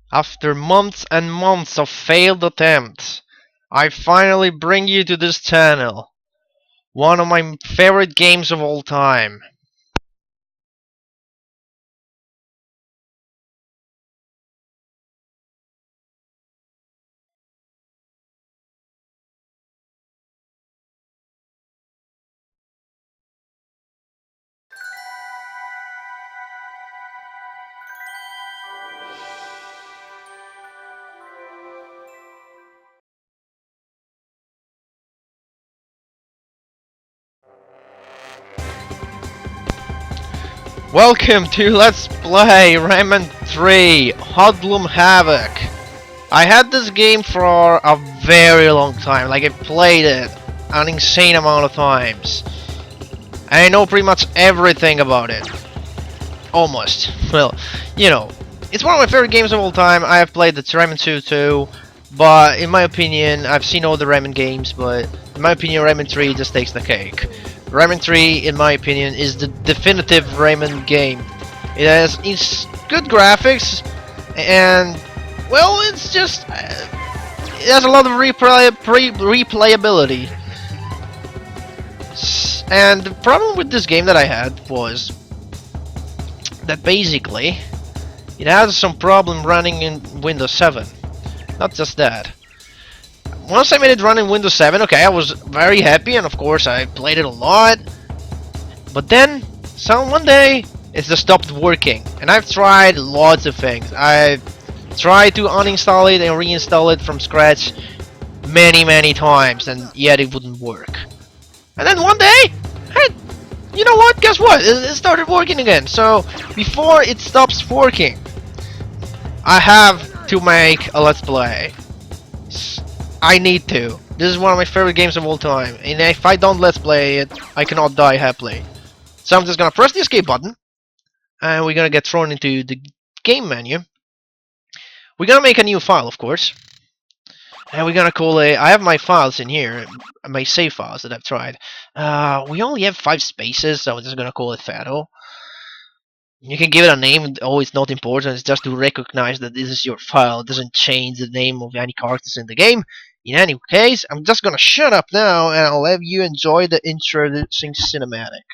After months and months of failed attempts, I finally bring you to this channel. One of my favorite games of all time. Welcome to Let's Play Rayman 3 Hoodlum Havoc. I had this game for a very long time, like I played it an insane amount of times. And I know pretty much everything about it. Almost. Well, you know, it's one of my favorite games of all time. I have played the Rayman 2 too, but in my opinion, I've seen all the Rayman games, but in my opinion, Rayman 3 just takes the cake. Rayman 3, in my opinion, is the definitive Rayman game. It has good graphics, and, well, it's just... it has a lot of replayability. And the problem with this game that I had was that basically it has some problem running in Windows 7. Not just that. Once I made it run in Windows 7, okay, I was very happy, and of course I played it a lot. But then, one day, it just stopped working. And I've tried lots of things. I've tried to uninstall it and reinstall it from scratch many times, and yet it wouldn't work. And then one day, hey, you know what? Guess what? It started working again. So, before it stops working, I have to make a Let's Play. I need to. This is one of my favorite games of all time, and if I don't Let's Play it, I cannot die happily. So I'm just gonna press the escape button, and we're gonna get thrown into the game menu. We're gonna make a new file, of course, and we're gonna call it... I have my files in here, my save files that I've tried. We only have 5 spaces, so I'm just gonna call it Fado. You can give it a name, oh, it's not important, it's just to recognize that this is your file. It doesn't change the name of any characters in the game. In any case, I'm just gonna shut up now and I'll let you enjoy the introducing cinematic.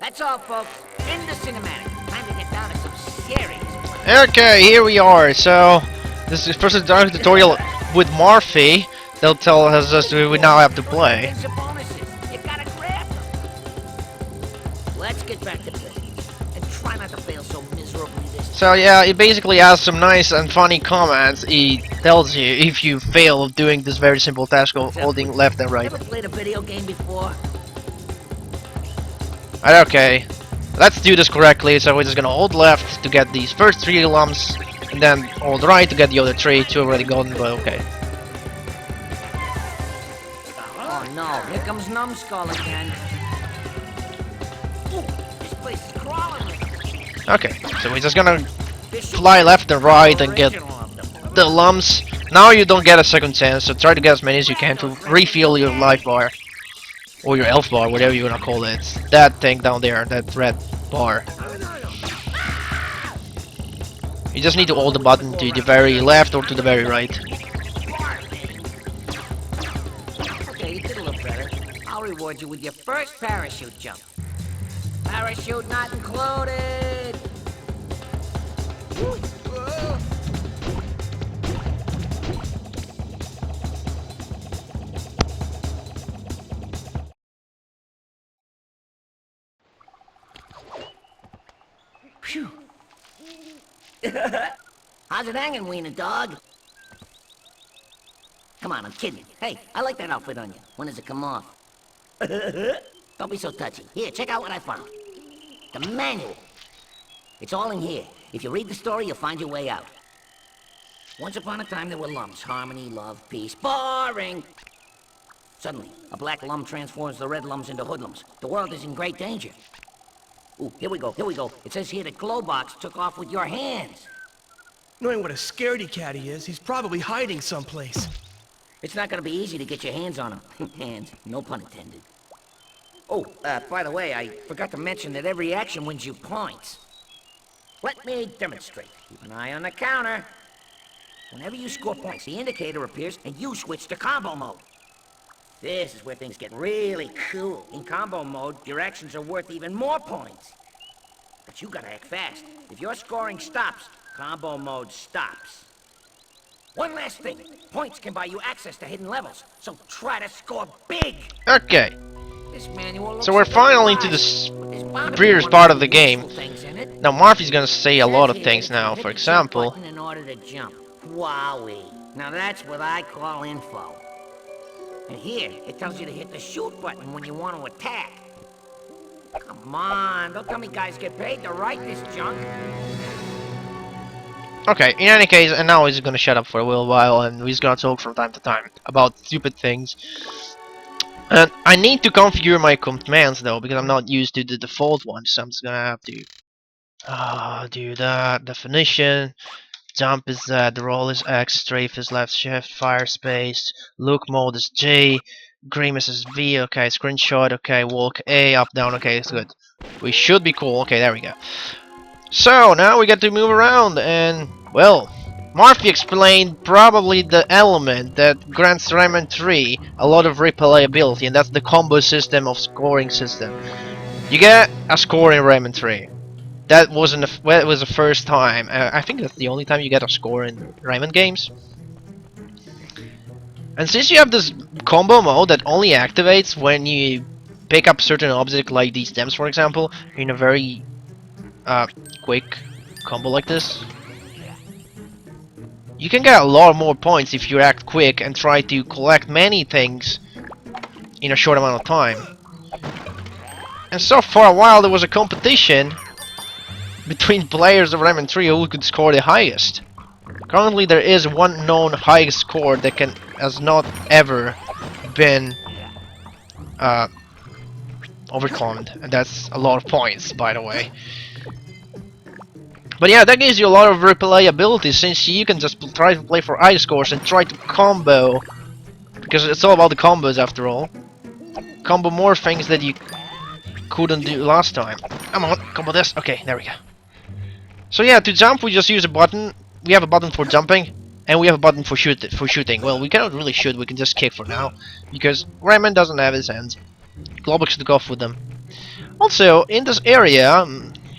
That's all, folks. End the cinematic. Time to get down to some serious play. Okay, here we are. So, this is first dark tutorial with Murphy. They'll tell us we now have to play. Things are bonuses. You gotta grab them. Let's get back to business. And try not to fail so miserably this time. So yeah, he basically has some nice and funny comments. He tells you if you fail doing this very simple task of holding left and right. Ever played a video game before? Okay, let's do this correctly. So we're just gonna hold left to get these first 3 lumps, and then hold right to get the other 3. 2 already gone, but okay. Oh no, here comes Numbskull again. Ooh, this place is crawling with them. Okay, so we're just gonna fly left and right and get the lumps. Now you don't get a second chance, so try to get as many as you can to refill your life bar. Or your health bar, whatever you wanna call it. That thing down there, that red bar. You just need to hold the button to the very left or to the very right. Okay, you did a little better. I'll reward you with your first parachute jump. Parachute not included! Phew. How's it hanging, wiener dog? Come on, I'm kidding. Hey, I like that outfit on you. When does it come off? Don't be so touchy. Here, check out what I found. The manual. It's all in here. If you read the story, you'll find your way out. Once upon a time, there were lumps. Harmony, love, peace. Boring! Suddenly, a black lum transforms the red lums into hoodlums. The world is in great danger. Ooh, here we go, here we go. It says here that Glowbox took off with your hands. Knowing what a scaredy cat he is, he's probably hiding someplace. It's not gonna be easy to get your hands on him. Hands, no pun intended. Oh, by the way, I forgot to mention that every action wins you points. Let me demonstrate. Keep an eye on the counter. Whenever you score points, the indicator appears and you switch to combo mode. This is where things get really cool. In combo mode, your actions are worth even more points. But you gotta act fast. If your scoring stops, combo mode stops. One last thing. Points can buy you access to hidden levels, so try to score big. Okay, This manual looks so we're a little finally to light, the but there's bound to be previous one or part two of the game. useful things in it. Now Murphy's gonna say a lot of Says things here, now. hit For the jump example, button in order to jump. Wowee. Now that's what I call info. And here, it tells you to hit the shoot button when you want to attack. Come on, don't tell me guys get paid to write this junk. okay, in any case, and now he's gonna shut up for a little while and he's gonna talk from time to time about stupid things. And I need to configure my commands though, because I'm not used to the default ones, so I'm just gonna have to do that. Definition. Jump is Z, roll is X, strafe is left, shift, fire space, look mode is J, grimace is V, okay, screenshot, okay, walk A, up, down, okay, it's good. We should be cool, okay, there we go. So, now we get to move around, and, well, Murphy explained probably the element that grants Rayman 3 a lot of replayability, and that's the combo system of scoring system. You get a score in Rayman 3. That wasn't well, it was the first time. I think that's the only time you get a score in Rayman games. And since you have this combo mode that only activates when you pick up certain object like these stems, for example, in a very quick combo like this, you can get a lot more points if you act quick and try to collect many things in a short amount of time. And so for a while there was a competition between players of Rayman 3 who could score the highest. Currently there is one known highest score that has not ever been overcome, and that's a lot of points, by the way. But yeah, that gives you a lot of replayability, since you can just try to play for high scores and try to combo, because it's all about the combos after all. Combo more things that you couldn't do last time. Come on, combo this. Okay, there we go. So yeah, to jump we just use a button. We have a button for jumping, and we have a button for shooting. Well, we cannot really shoot, we can just kick for now, because Rayman doesn't have his hands. Globux took off with them. Also, in this area,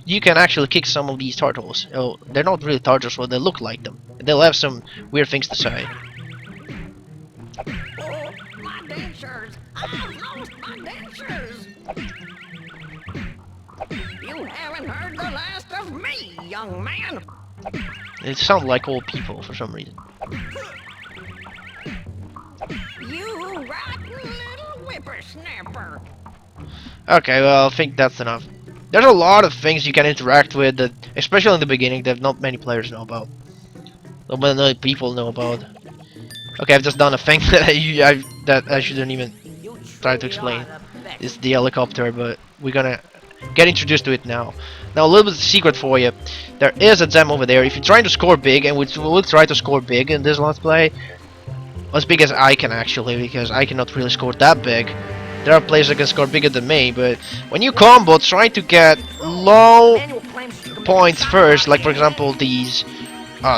you can actually kick some of these turtles. Oh, they're not really turtles, but they look like them. They'll have some weird things to say. Oh, my dentures! I've lost my dentures! You haven't heard the last of me, young man! They sound like old people for some reason. You rotten little whippersnapper! Okay, well, I think that's enough. There's a lot of things you can interact with, that, especially in the beginning, that not many players know about. Not many people know about. Okay, I've just done a thing that I shouldn't even You try to truly explain. are the best. It's the helicopter, but we're gonna get introduced to it now. Now, a little bit of secret for you. There is a gem over there. If you're trying to score big, and we'll try to score big in this Let's Play, as big as I can actually, because I cannot really score that big. There are players that can score bigger than me, but when you combo, try to get low Manual claims you can make a points chopper first, off like your for example head. these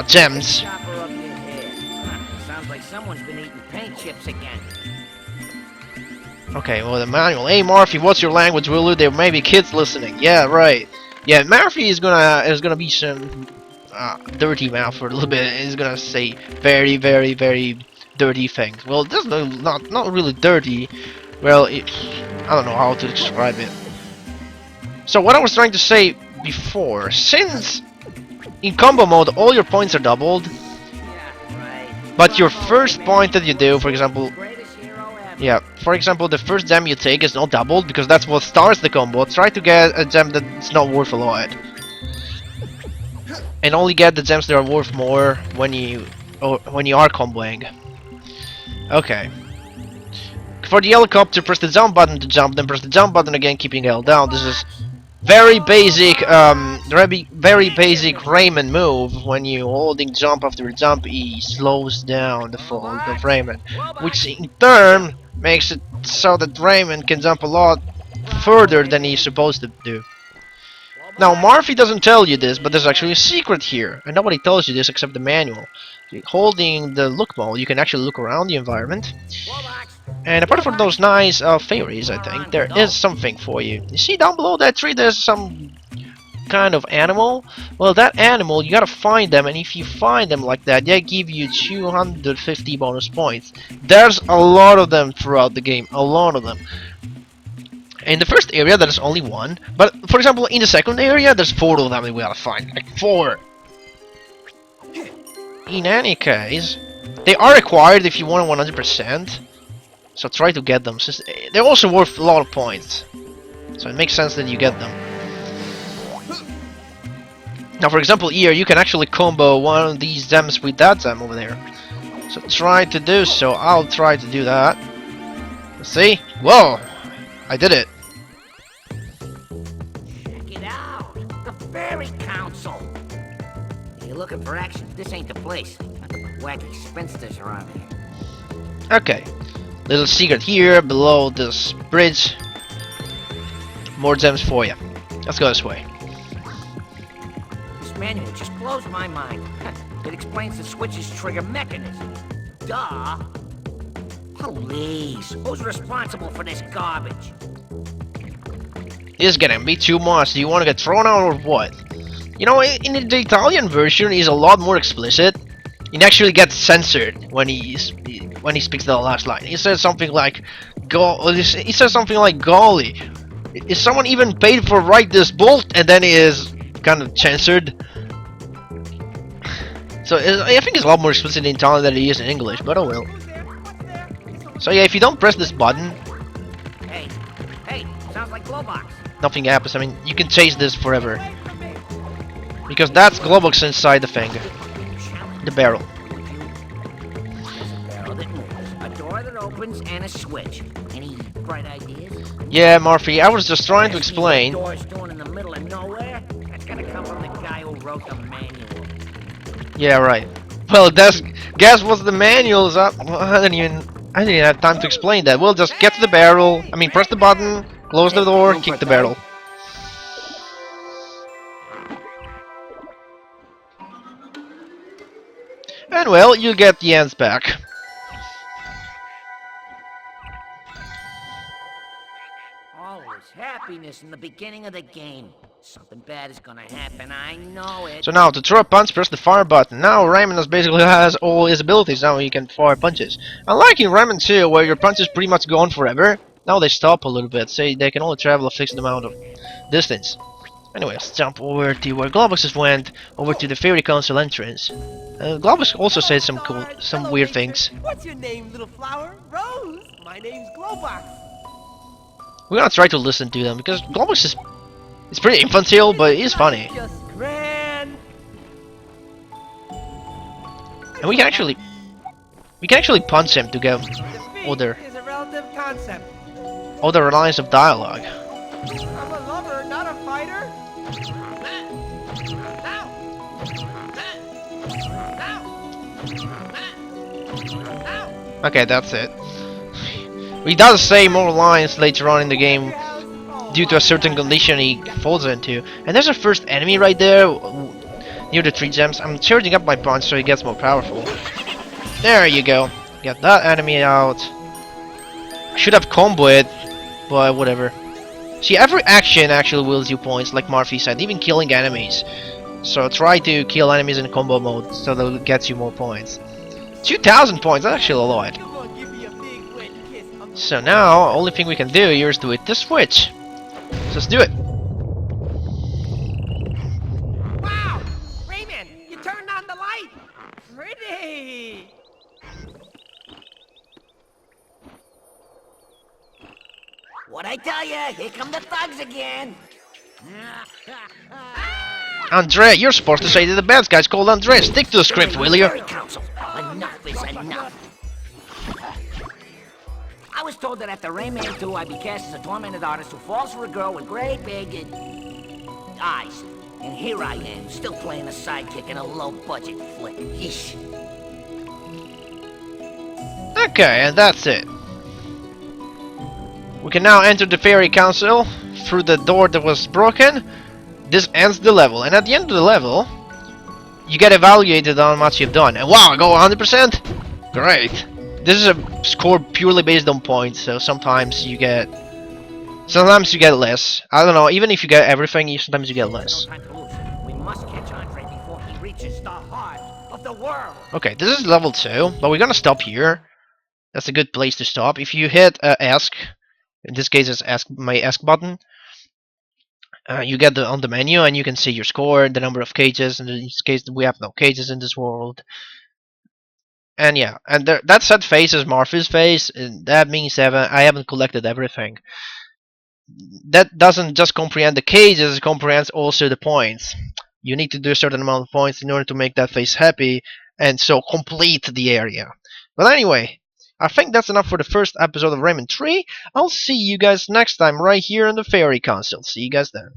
gems. Chopper up your head. Huh, sounds like someone's been eating paint chips again. Okay, well the manual. Hey Murphy, what's your language? Will you? There may be kids listening. Yeah, right. Yeah, Murphy is gonna be some dirty mouth for a little bit. He's gonna say very, very, very dirty things. Well, this is not really dirty. Well, I don't know how to describe it. So what I was trying to say before, since in combo mode all your points are doubled, Yeah, right. but your Bravo, first Rayman. point that you do, for example, Greatest hero ever. yeah, for example, the first gem you take is not doubled because that's what starts the combo. Try to get a gem that's not worth a lot, and only get the gems that are worth more when you are comboing. Okay. For the helicopter, press the jump button to jump, then press the jump button again, keeping held down. This is very basic, very basic Rayman move. When you holding jump after jump, he slows down the fall of Rayman, which in turn makes it so that Rayman can jump a lot further than he's supposed to do. Now, Murphy doesn't tell you this, but there's actually a secret here, and nobody tells you this except the manual. Holding the look mode, you can actually look around the environment, and apart from those nice fairies, I think, there is something for you. You see down below that tree, there's some kind of animal. Well, that animal, you gotta find them, and if you find them like that, they give you 250 bonus points. There's a lot of them throughout the game, a lot of them. In the first area, there's only one, but for example, in the second area, there's 4 of them that we gotta find. Like 4! In any case, they are required if you want 100%. So try to get them, since they're also worth a lot of points. So it makes sense that you get them. Now for example here, you can actually combo one of these gems with that gem over there. So try to do so, I'll try to do that. See? Whoa! I did it. Check it out. The Fairy Council. If you're looking for action, this ain't the place. Wacky spinsters around here. Okay. Little secret here, below this bridge. More gems for you. Let's go this way. This manual just blows my mind. It explains the switch's trigger mechanism. Duh. Police. Who's responsible for this garbage? This is gonna be too much. Do you want to get thrown out or what? You know, in the Italian version, he's a lot more explicit. He actually gets censored when he speaks the last line. He says something like, he says something like, "Golly, is someone even paid for write this bolt?" And then he is kind of censored. So I think it's a lot more explicit in Italian than it is in English, but oh well. So yeah, if you don't press this button, Hey, sounds like Glowbox. nothing happens. I mean, you can chase this forever. Because that's Globox inside the thing. The barrel. A barrel that moves, a door that opens, and a switch. Any bright ideas? Yeah, Murphy, I was just trying to explain. What the door's doing in the middle of nowhere? That's gonna come from the guy who wrote the manual. Yeah, right. Well, guess what's the manual's up? Well, I didn't even have time to explain that. We'll just get to the barrel. I mean, press the button, close the door, kick the barrel. And well, you get the ends back. Always happy happiness in the beginning of the game. Something bad is gonna happen, I know it. So now, to throw a punch, press the fire button. Now Rayman basically has all his abilities, now he can fire punches. Unlike in Rayman 2, where your punch is pretty much gone forever, now they stop a little bit, say they can only travel a fixed amount of distance. Anyway, let's jump over to where Globuxus went, over to the Fairy Council entrance. Globux also said some Hello, weird nature. things. What's your name, little flower? Rose. My name's Globox. We're gonna try to listen to them, because Globux is pretty infantile, but he's funny. Just grand. And we can actually punch him to get other Defeat is a relative concept. lines of dialogue. I'm a lover, not a fighter. Okay, that's it. He does say more lines later on in the game due to a certain condition he falls into. And there's a first enemy right there near the 3 gems. I'm charging up my punch so he gets more powerful. There you go. Get that enemy out. I should have combo it, but whatever. See, every action actually wills you points, like Murphy said, even killing enemies. So try to kill enemies in combo mode so that it gets you more points. 2,000 points, that's actually a lot. Come on, give me a big wet kiss on the So now, only thing we can do here is to hit the switch. So let's do it. Wow! Rayman, you turned on the light! Pretty! What I tell ya? Here come the thugs again. Andre, you're supposed to say that the bad guy's called Andre. Stick to the script, will you? Fairy Council. Enough is enough. I was told that after Rayman 2, I'd be cast as a tormented artist who falls for a girl with great big eyes. And here I am, still playing a sidekick in a low-budget flick. Yeesh. Okay, and that's it. We can now enter the Fairy Council through the door that was broken. This ends the level, and at the end of the level, you get evaluated on how much you've done. And wow, I go 100%? Great. This is a score purely based on points, so sometimes you get less. I don't know, even if you get everything, sometimes you get less. No time to lose. We must catch Andre before he reaches the heart of the world. Okay, this is level 2, but we're gonna stop here. That's a good place to stop. If you hit ask, in this case it's my ask button, you get on the menu and you can see your score, the number of cages. In this case we have no cages in this world. And yeah, and that set face is Martha's face, and that means I haven't collected everything. That doesn't just comprehend the cages, it comprehends also the points. You need to do a certain amount of points in order to make that face happy, and so complete the area. But anyway, I think that's enough for the first episode of Rayman 3. I'll see you guys next time right here in the Fairy Council. See you guys then.